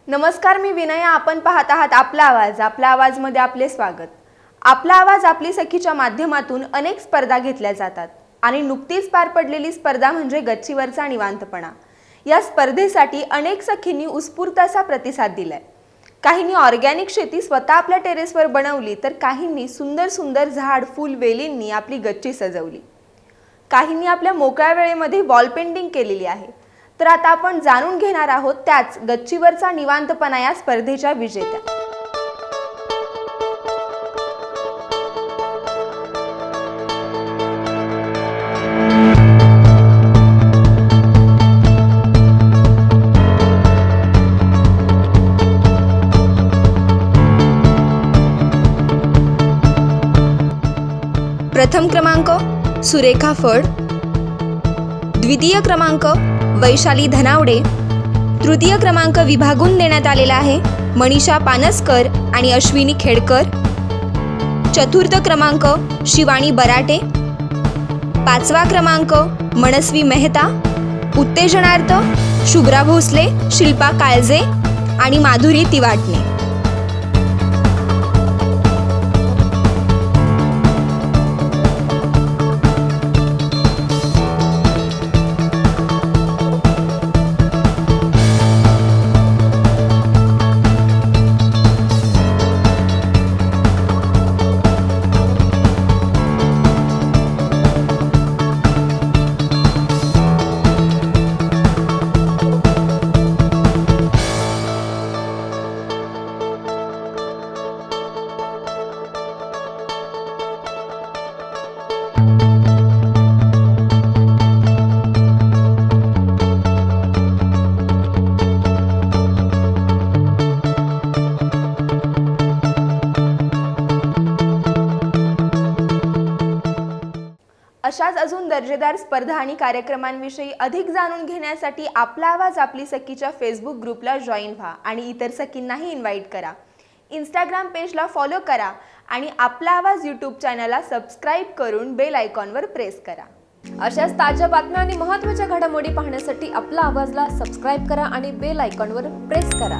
नमस्कार, मी विनया. आपण पाहत आहात आपला आवाज. आपला आवाजमध्ये आपले स्वागत. आपला आवाज आपली सखीच्या माध्यमातून अनेक स्पर्धा घेतल्या जातात आणि नुकतीच पार पडलेली स्पर्धा म्हणजे गच्चीवरचा निवांतपणा. या स्पर्धेसाठी अनेक सखींनी उत्स्फूर्त असा प्रतिसाद दिलाय. काहींनी ऑर्गॅनिक शेती स्वतः आपल्या टेरेसवर बनवली, तर काहींनी सुंदर सुंदर झाड, फूल, वेलींनी आपली गच्ची सजवली. काहींनी आपल्या मोकळ्या वेळेमध्ये वॉल पेंटिंग केलेली आहे. तर आता आपण जाणून घेणार आहोत त्याच गच्चीवरचा निवांतपणा या स्पर्धेच्या विजेत्या. प्रथम क्रमांक सुरेखा फड, द्वितीय क्रमांक वैशाली धनावडे, तृतीय क्रमांक विभागून देण्यात आलेला आहे मनीषा पानसकर आणि अश्विनी खेडकर, चतुर्थ क्रमांक शिवानी बराटे, पाचवा क्रमांक मनस्वी मेहता, उत्तेजनार्थ शुभ्रा भोसले, शिल्पा काळजे आणि माधुरी तिवाटणे. अशाच अजून दर्जेदार स्पर्धा आणि कार्यक्रमांविषयी अधिक जाणून घेण्यासाठी आपला आवाज आपली सखीच्या फेसबुक ग्रुपला जॉईन व्हा आणि इतर सखींनाही इन्व्हाइट करा. इंस्टाग्राम पेजला फॉलो करा आणि आपला आवाज यूट्यूब चॅनलला सबस्क्राईब करून बेल आयकॉनवर प्रेस करा. अशाच ताज्या बातम्या आणि महत्त्वाच्या घडामोडी पाहण्यासाठी आपला आवाजला सबस्क्राईब करा आणि बेल आयकॉनवर प्रेस करा.